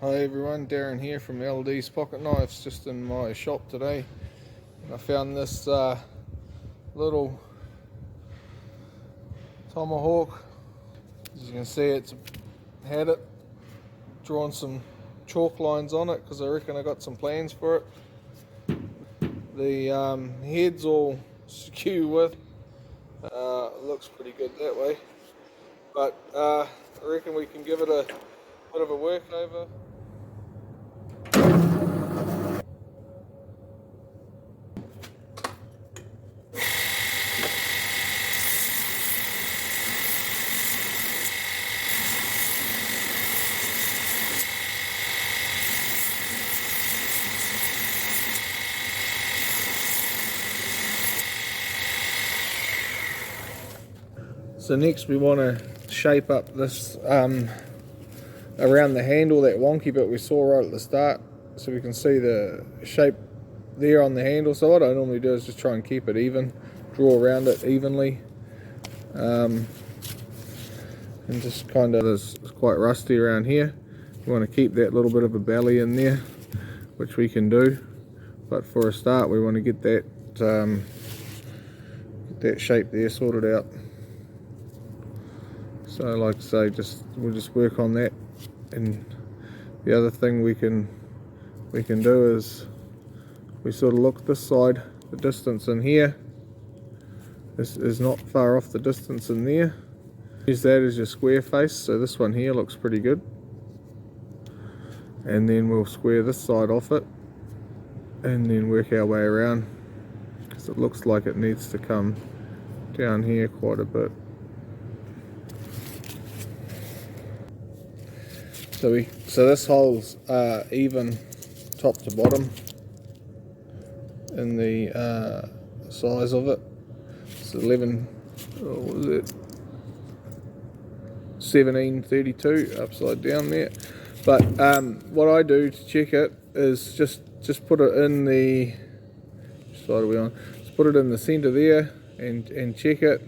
Hi everyone, Darren here from LD's Pocket Knives, just in my shop today. And I found this little Tomahawk. As you can see, it's had it, drawn some chalk lines on it because I reckon I got some plans for it. The head's all skew with, looks pretty good that way, but I reckon we can give it a bit of a work over. So next we want to shape up this around the handle, that wonky bit we saw right at the start, so we can see the shape there on the handle. So what I normally do is just try and keep it even, draw around it evenly, and just kind of, it's quite rusty around here. You want to keep that little bit of a belly in there, which we can do, but for a start we want to get that shape there sorted out. So like I say, we'll just work on that. And the other thing we can do is we sort of look this side, the distance in here is not far off the distance in there. Use that as your square face, so this one here looks pretty good. And then we'll square this side off it and then work our way around, because it looks like it needs to come down here quite a bit. So this hole's even top to bottom in the size of it. It's 1732 upside down there. But what I do to check it is just put it in the, which side are we on? Just put it in the center there and check it.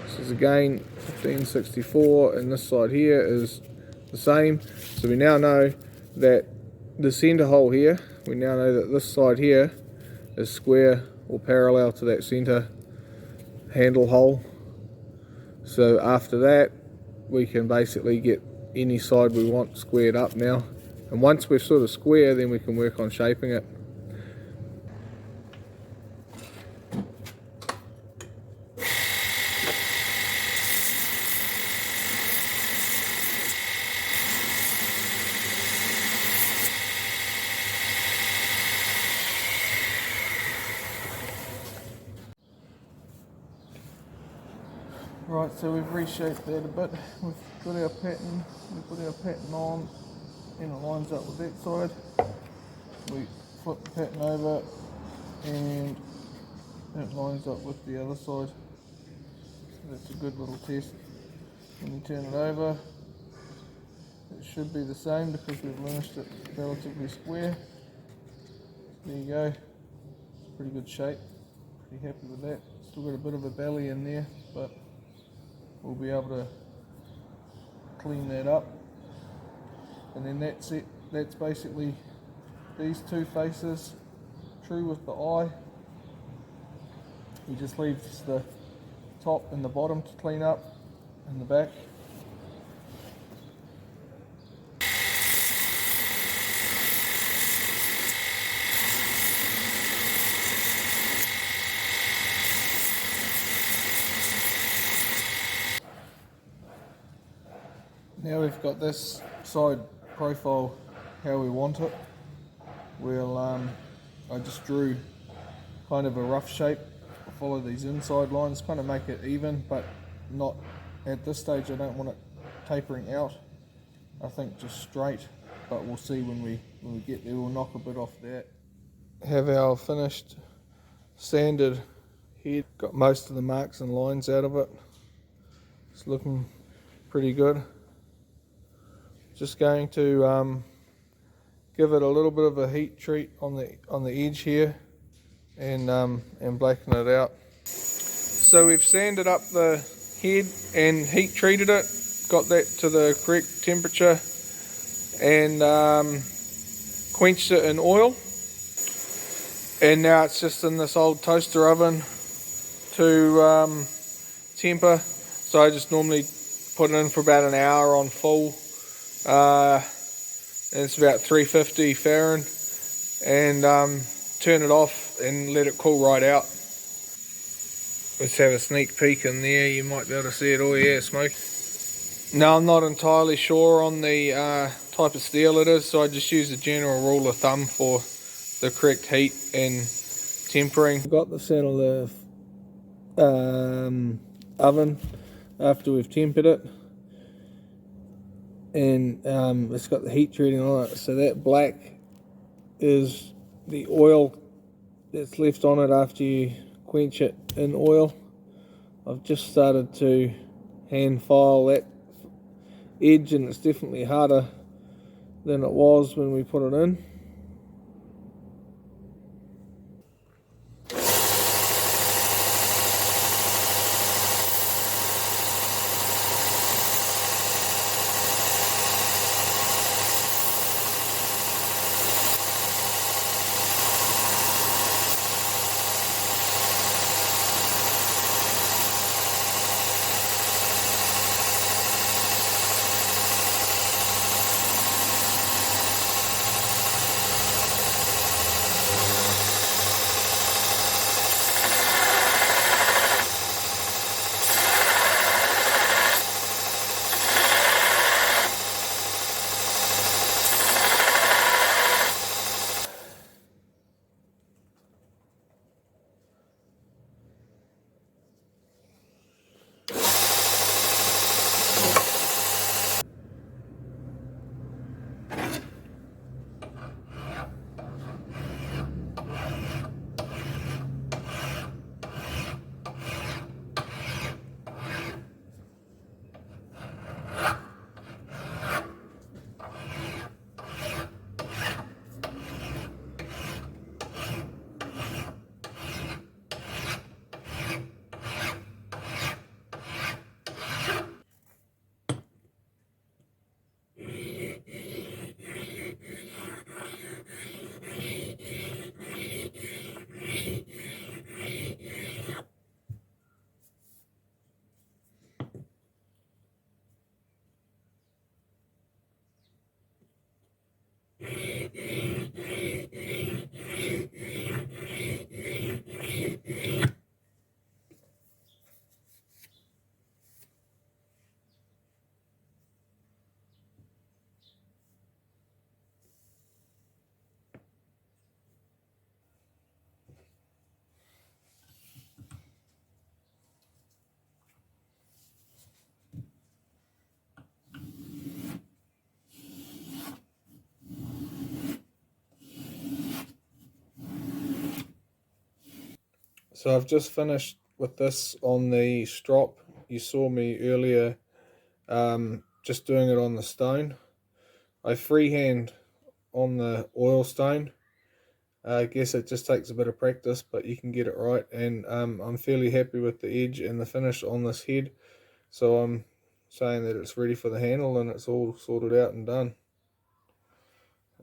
This is again 1564, and this side here is the same. So we now know that the center hole here, we now know that this side here is square or parallel to that center handle hole. So after that we can basically get any side we want squared up now, and once we're sort of square, then we can work on shaping it. Right, so we've reshaped that a bit. We've got our pattern, we put our pattern on, and it lines up with that side. We flip the pattern over and it lines up with the other side. So that's a good little test. When you turn it over, it should be the same because we've finished it relatively square. There you go. It's a pretty good shape. Pretty happy with that. Still got a bit of a belly in there, but we'll be able to clean that up. And then that's it. That's basically these two faces, true with the eye. He just leaves the top and the bottom to clean up, and the back. Now we've got this side profile how we want it. We'll I just drew kind of a rough shape. I'll follow these inside lines, kind of make it even, but not at this stage. I don't want it tapering out. I think just straight, but we'll see when we get there. We'll knock a bit off that. Have our finished sanded head. Got most of the marks and lines out of it. It's looking pretty good. Just going to give it a little bit of a heat treat on the edge here, and blacken it out. So we've sanded up the head and heat treated it, got that to the correct temperature, and quenched it in oil, and now it's just in this old toaster oven to temper. So I just normally put it in for about an hour on full, and it's about 350 Fahrenheit, and turn it off and let it cool right out. Let's have a sneak peek in there. You might be able to see it. Oh yeah, smoke. Now I'm not entirely sure on the type of steel it is, so I just use a general rule of thumb for the correct heat and tempering. We've got this out of the oven after we've tempered it, and it's got the heat treating on it. So that black is the oil that's left on it after you quench it in oil. I've just started to hand file that edge, and it's definitely harder than it was when we put it in. So I've just finished with this on the strop. You saw me earlier just doing it on the stone. I freehand on the oil stone. I guess it just takes a bit of practice, but you can get it right, and I'm fairly happy with the edge and the finish on this head, so I'm saying that it's ready for the handle and it's all sorted out and done.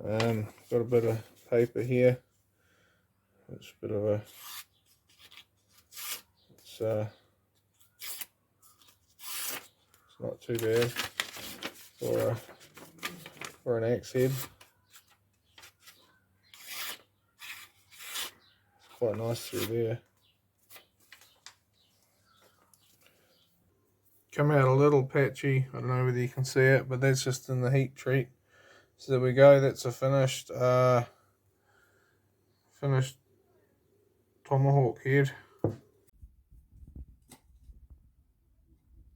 Got a bit of paper here. It's a bit of a it's not too bad for an axe head. It's quite nice through there. Come out a little patchy. I don't know whether you can see it, but that's just in the heat treat. So there we go. That's a finished Tomahawk head.